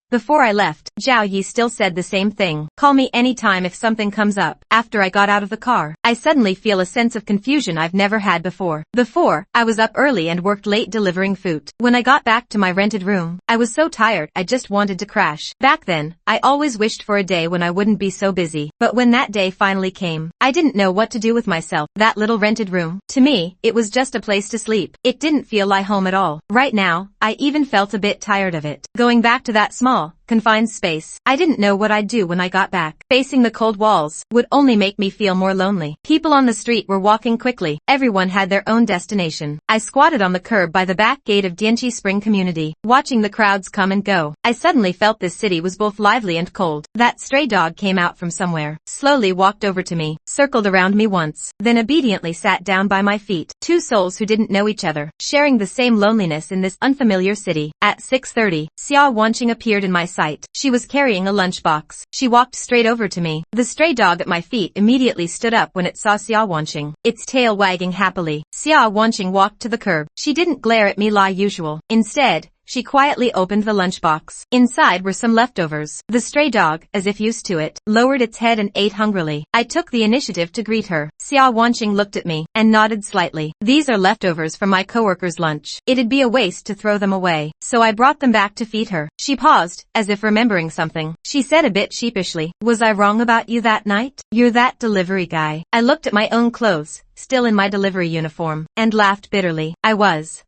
S1: Before I left, Zhao Yi still said the same thing. "Call me anytime if something comes up." After I got out of the car, I suddenly feel a sense of confusion I've never had before. Before, I was up early and worked late delivering food. When I got back to my rented room, I was so tired I just wanted to crash. Back then, I always wished for a day when I wouldn't be so busy. But when that day finally came, I didn't know what to do with myself. That little rented room, to me, it was just a place to sleep. It didn't feel like home at all. Right now, I even felt a bit tired of it. Going back to that small, confined space, I didn't know what I'd do when I got back. Facing the cold walls would only make me feel more lonely. People on the street were walking quickly. Everyone had their own destination. I squatted on the curb by the back gate of Dianchi Spring Community, watching the crowds come and go. I suddenly felt this city was both lively and cold. That stray dog came out from somewhere, slowly walked over to me, circled around me once, then obediently sat down by my feet. Two souls who didn't know each other, sharing the same loneliness in this unfamiliar city. At 6:30, Xia Wanqing appeared in my sight. She was carrying a lunchbox. She walked straight over to me. The stray dog at my feet immediately stood up when it saw Xia Wanqing, its tail wagging happily. Xia Wanqing walked to the curb. She didn't glare at me like usual. Instead, she quietly opened the lunchbox. Inside were some leftovers. The stray dog, as if used to it, lowered its head and ate hungrily. I took the initiative to greet her. Xia Wanqing looked at me and nodded slightly. "These are leftovers from my coworker's lunch. It'd be a waste to throw them away, so I brought them back to feed her." She paused, as if remembering something. She said a bit sheepishly, "Was I wrong about you that night? You're that delivery guy." I looked at my own clothes, still in my delivery uniform, and laughed bitterly. I was.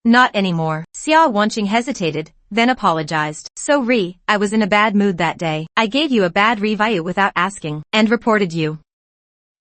S1: "Not anymore." Xia Wanqing hesitated, then apologized. "So I was in a bad mood that day. I gave you a bad review without asking, and reported you.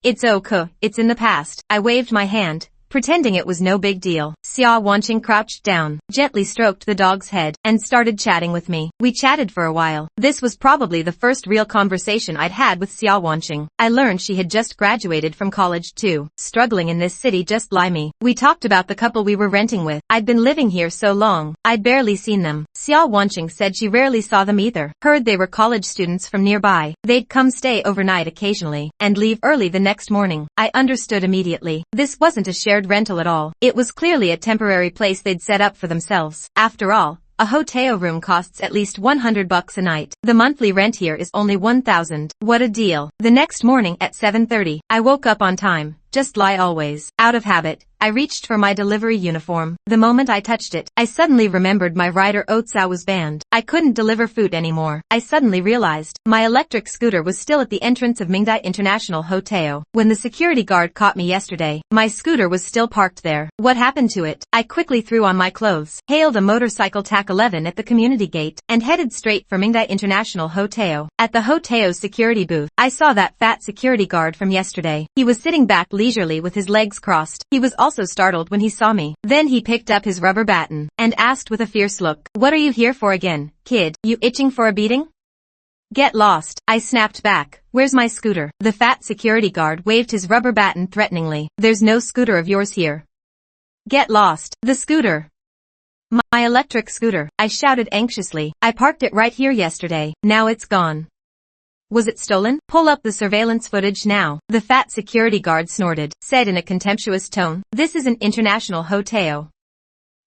S1: It's okay, it's in the past." I waved my hand, pretending it was no big deal. Xia Wanqing crouched down, gently stroked the dog's head, and started chatting with me. We chatted for a while. This was probably the first real conversation I'd had with Xia Wanqing. I learned she had just graduated from college too, struggling in this city just like me. We talked about the couple we were renting with. I'd been living here so long, I'd barely seen them. Xia Wanqing said she rarely saw them either. Heard they were college students from nearby. They'd come stay overnight occasionally, and leave early the next morning. I understood immediately. This wasn't a shared rental at all. It was clearly a temporary place they'd set up for themselves. After all, a hotel room costs at least $100 a night. The monthly rent here is only $1,000. What a deal. The next morning at 7:30, I woke up on time, just like always. Out of habit, I reached for my delivery uniform. The moment I touched it, I suddenly remembered my rider Otsao was banned. I couldn't deliver food anymore. I suddenly realized my electric scooter was still at the entrance of Mingdai International Hotel. When the security guard caught me yesterday, my scooter was still parked there. What happened to it? I quickly threw on my clothes, hailed a motorcycle TAC 11 at the community gate, and headed straight for Mingdai International Hotel. At the hotel's security booth, I saw that fat security guard from yesterday. He was sitting back leisurely with his legs crossed. He was also startled when he saw me. Then he picked up his rubber baton and asked with a fierce look, "What are you here for again, kid? You itching for a beating?" "Get lost," I snapped back. "Where's my scooter?" The fat security guard waved his rubber baton threateningly. "There's no scooter of yours here. Get lost." "The scooter. My electric scooter," I shouted anxiously. "I parked it right here yesterday. Now it's gone." "Was it stolen? Pull up the surveillance footage now." The fat security guard snorted, said in a contemptuous tone, "This is an international hotel.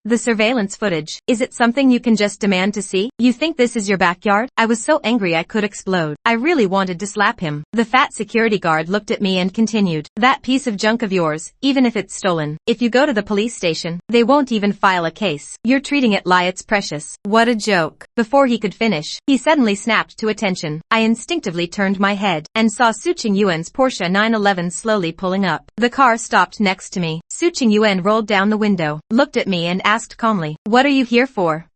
S1: The surveillance footage, is it something you can just demand to see? You think this is your backyard?" I was so angry I could explode. I really wanted to slap him. The fat security guard looked at me and continued, "That piece of junk of yours, even if it's stolen, if you go to the police station, they won't even file a case. You're treating it like it's precious." What a joke. Before he could finish, he suddenly snapped to attention. I instinctively turned my head and saw Su Qing Yuan's Porsche 911 slowly pulling up. The car stopped next to me. Su Qingyuan rolled down the window, looked at me and asked calmly, "What are you here for?"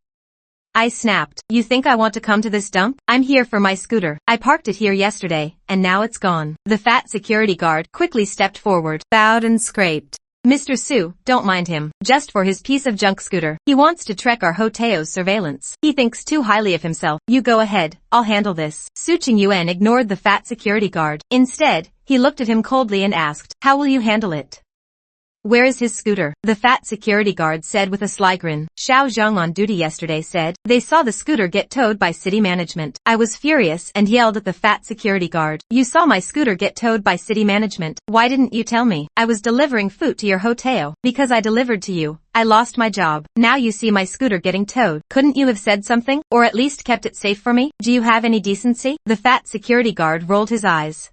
S1: I snapped, "You think I want to come to this dump? I'm here for my scooter. I parked it here yesterday, and now it's gone." The fat security guard quickly stepped forward, bowed and scraped. "Mr. Su, don't mind him, just for his piece of junk scooter. He wants to trek our Hoteo's surveillance. He thinks too highly of himself. You go ahead, I'll handle this." Su Qingyuan ignored the fat security guard. Instead, he looked at him coldly and asked, "How will you handle it?" "Where is his scooter?" the fat security guard said with a sly grin. "Xiao Zhang on duty yesterday said they saw the scooter get towed by city management." I was furious and yelled at the fat security guard, "You saw my scooter get towed by city management. Why didn't you tell me? I was delivering food to your Hoteo. Because I delivered to you, I lost my job. Now you see my scooter getting towed. Couldn't you have said something? Or at least kept it safe for me? Do you have any decency?" The fat security guard rolled his eyes.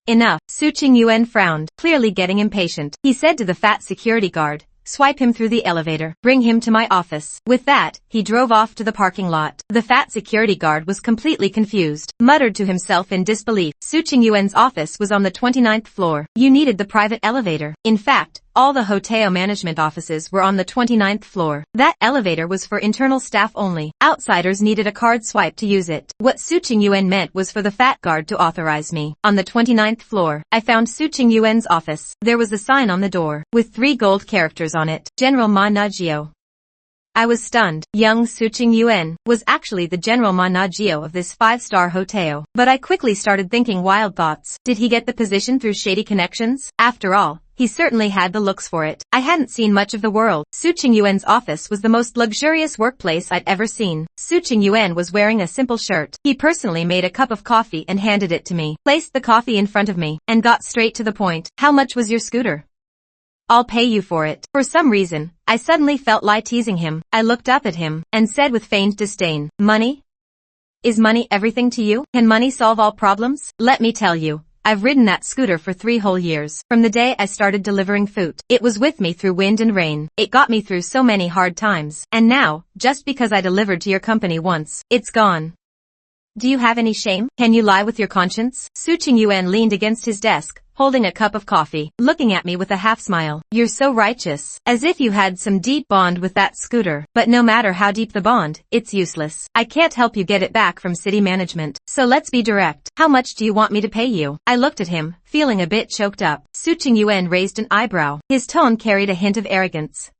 S1: "Enough." Su Qingyuan frowned, clearly getting impatient. He said to the fat security guard, "Swipe him through the elevator. Bring him to my office." With that, he drove off to the parking lot. The fat security guard was completely confused, muttered to himself in disbelief. Su Qingyuan's office was on the 29th floor. You needed the private elevator. In fact, all the Hoteo management offices were on the 29th floor. That elevator was for internal staff only. Outsiders needed a card swipe to use it. What Su Qingyuan meant was for the fat guard to authorize me. On the 29th floor, I found Su Qingyuan's office. There was a sign on the door, with 3 gold characters on it. General Ma Najio. I was stunned. Young Su Qingyuan was actually the General Ma Najio of this 5-star Hoteo. But I quickly started thinking wild thoughts. Did he get the position through shady connections? After all, he certainly had the looks for it. I hadn't seen much of the world. Su Qingyuan's office was the most luxurious workplace I'd ever seen. Su Qingyuan was wearing a simple shirt. He personally made a cup of coffee and handed it to me, placed the coffee in front of me, and got straight to the point. "How much was your scooter?" "I'll pay you for it." For some reason, I suddenly felt like teasing him. I looked up at him and said with feigned disdain, "Money? Is money everything to you? Can money solve all problems? Let me tell you, I've ridden that scooter for 3 whole years. From the day I started delivering food, it was with me through wind and rain. It got me through so many hard times. And now, just because I delivered to your company once, it's gone. Do you have any shame? Can you lie with your conscience?" Su Qingyuan leaned against his desk, holding a cup of coffee, looking at me with a half-smile. "You're so righteous, as if you had some deep bond with that scooter. But no matter how deep the bond, it's useless. I can't help you get it back from city management. So let's be direct. How much do you want me to pay you?" I looked at him, feeling a bit choked up. Su Qingyuan raised an eyebrow. His tone carried a hint of arrogance.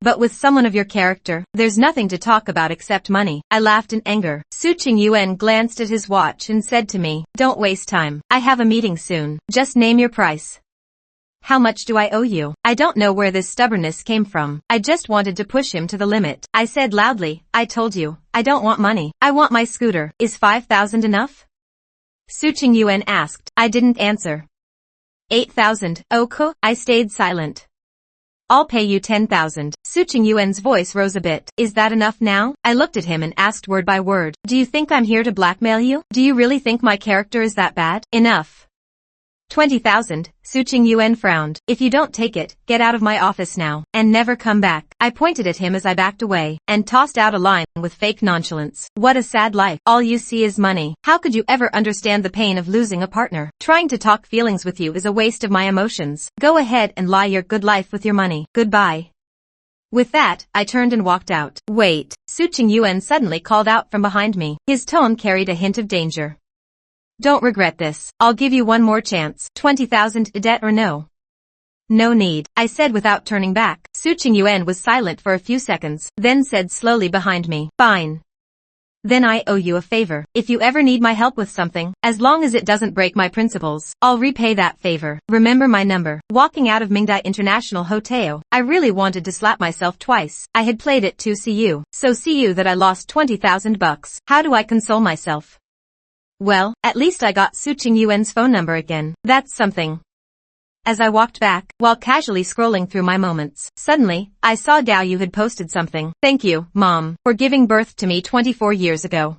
S1: But with someone of your character, there's nothing to talk about except money." I laughed in anger. Su Qingyuan glanced at his watch and said to me, "Don't waste time. I have a meeting soon. Just name your price." "How much do I owe you?" I don't know where this stubbornness came from. I just wanted to push him to the limit. I said loudly, "I told you, I don't want money. I want my scooter. Is 5,000 enough?" Su Qingyuan asked. I didn't answer. 8,000. "Okay." I stayed silent. "I'll pay you 10,000. Su Qingyuan's voice rose a bit. "Is that enough now?" I looked at him and asked word by word, "Do you think I'm here to blackmail you? Do you really think my character is that bad?" "Enough." 20,000. Su Qingyuan frowned. "If you don't take it, get out of my office now, and never come back." I pointed at him as I backed away, and tossed out a line with fake nonchalance. "What a sad life. All you see is money. How could you ever understand the pain of losing a partner? Trying to talk feelings with you is a waste of my emotions. Go ahead and lie your good life with your money. Goodbye." With that, I turned and walked out. "Wait." Su Qingyuan suddenly called out from behind me. His tone carried a hint of danger. "Don't regret this. I'll give you one more chance. 20,000 debt or no?" "No need," I said without turning back. Su Qingyuan was silent for a few seconds, then said slowly behind me, "Fine. Then I owe you a favor. If you ever need my help with something, as long as it doesn't break my principles, I'll repay that favor. Remember my number." Walking out of Mingdai International Hotel, I really wanted to slap myself twice. I had played it to see you that I lost 20,000 bucks. How do I console myself? Well, at least I got Su Qingyuan's phone number again. That's something. As I walked back, while casually scrolling through my moments, suddenly, I saw Gao Yu had posted something. "Thank you, Mom, for giving birth to me 24 years ago.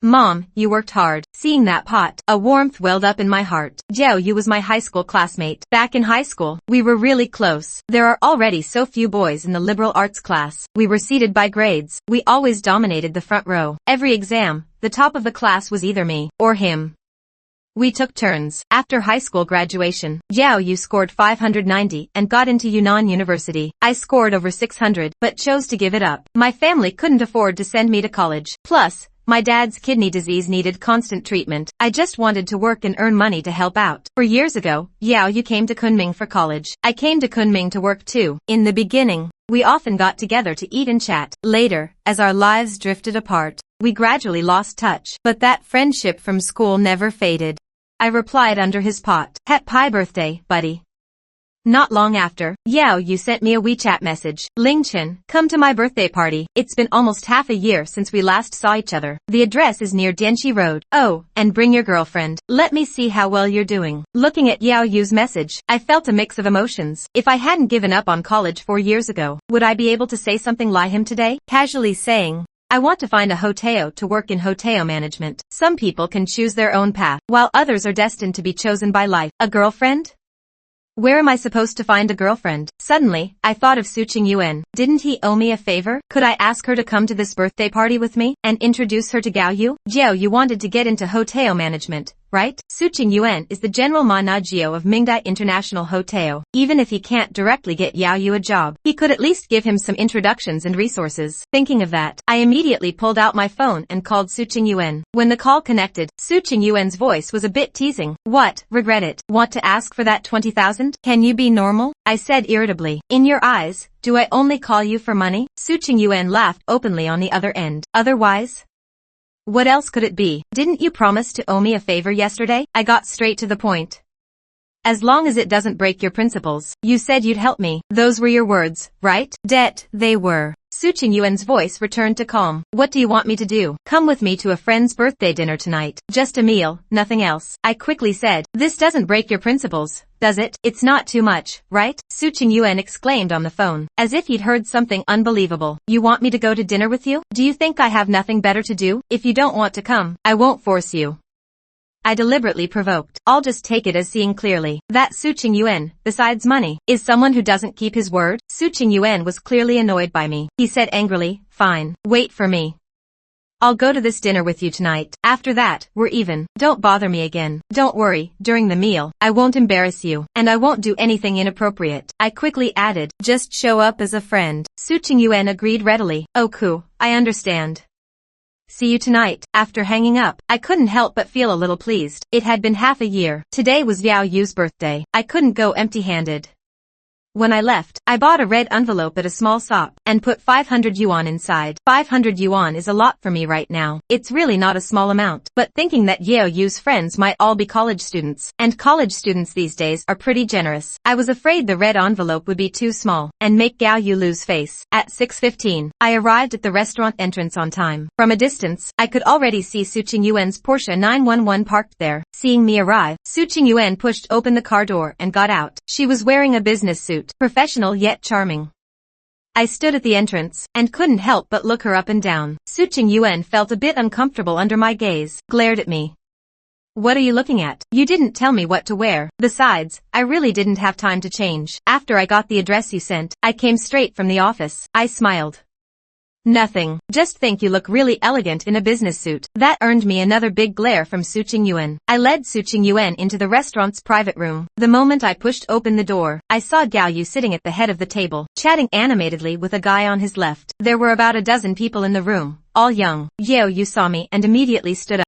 S1: Mom, you worked hard." Seeing that pot, a warmth welled up in my heart. Jiao Yu was my high school classmate. Back in high school, we were really close. There are already so few boys in the liberal arts class. We were seated by grades. We always dominated the front row. Every exam, the top of the class was either me or him. We took turns. After high school graduation, Yao Yu scored 590 and got into Yunnan University. I scored over 600, but chose to give it up. My family couldn't afford to send me to college. Plus, my dad's kidney disease needed constant treatment. I just wanted to work and earn money to help out. 4 years ago, Yao Yu came to Kunming for college. I came to Kunming to work too. In the beginning, we often got together to eat and chat. Later, as our lives drifted apart, we gradually lost touch. But that friendship from school never faded. I replied under his pot. Happy birthday, buddy. Not long after, Yao Yu sent me a WeChat message. Ling Chen, come to my birthday party. It's been almost half a year since we last saw each other. The address is near Dianxi Road. Oh, and bring your girlfriend. Let me see how well you're doing. Looking at Yao Yu's message, I felt a mix of emotions. If I hadn't given up on college 4 years ago, would I be able to say something like him today? Casually saying, I want to find a hotel to work in hotel management. Some people can choose their own path, while others are destined to be chosen by life. A girlfriend? Where am I supposed to find a girlfriend? Suddenly, I thought of Su Tsinghua. Didn't he owe me a favor? Could I ask her to come to this birthday party with me and introduce her to Gao Yu? Jiao Yu wanted to get into hotel management, right? Su Tsinghua is the general manager of Mingdai International Hotel. Even if he can't directly get Yao Yu a job, he could at least give him some introductions and resources. Thinking of that, I immediately pulled out my phone and called Su Tsinghua. When the call connected, Su Tsinghua's voice was a bit teasing. What? Regret it? Want to ask for that 20,000? Can you be normal? I said irritably. In your eyes, do I only call you for money? Su Tsinghua laughed openly on the other end. Otherwise? What else could it be? Didn't you promise to owe me a favor yesterday? I got straight to the point. As long as it doesn't break your principles. You said you'd help me. Those were your words, right? Debt, they were. Su Tsinghua voice returned to calm. What do you want me to do? Come with me to a friend's birthday dinner tonight. Just a meal, nothing else. I quickly said, this doesn't break your principles, does it? It's not too much, right? Su Tsinghua exclaimed on the phone, as if he'd heard something unbelievable. You want me to go to dinner with you? Do you think I have nothing better to do? If you don't want to come, I won't force you. I deliberately provoked. I'll just take it as seeing clearly. That Su Tsinghua, besides money, is someone who doesn't keep his word. Su Tsinghua was clearly annoyed by me. He said angrily, fine, wait for me. I'll go to this dinner with you tonight. After that, we're even. Don't bother me again. Don't worry, during the meal, I won't embarrass you, and I won't do anything inappropriate. I quickly added, just show up as a friend. Su Tsinghua agreed readily. Oh cool, I understand. See you tonight. After hanging up, I couldn't help but feel a little pleased. It had been half a year. Today was Yao Yu's birthday. I couldn't go empty-handed. When I left, I bought a red envelope at a small shop and put 500 yuan inside. 500 yuan is a lot for me right now. It's really not a small amount, but thinking that Yao Yu's friends might all be college students, and college students these days are pretty generous, I was afraid the red envelope would be too small and make Gao Yu lose face. At 6:15, I arrived at the restaurant entrance on time. From a distance, I could already see Su Tsinghua Porsche 911 parked there. Seeing me arrive, Su Tsinghua pushed open the car door and got out. She was wearing a business suit. Professional yet charming. I stood at the entrance and couldn't help but look her up and down. Su Tsinghua felt a bit uncomfortable under my gaze, glared at me. What are you looking at? You didn't tell me what to wear. Besides, I really didn't have time to change. After I got the address you sent, I came straight from the office. I smiled. Nothing. Just think you look really elegant in a business suit. That earned me another big glare from Su Tsinghua. I led Su Tsinghua into the restaurant's private room. The moment I pushed open the door, I saw Gao Yu sitting at the head of the table, chatting animatedly with a guy on his left. There were about a dozen people in the room, all young. Yao Yu saw me and immediately stood up.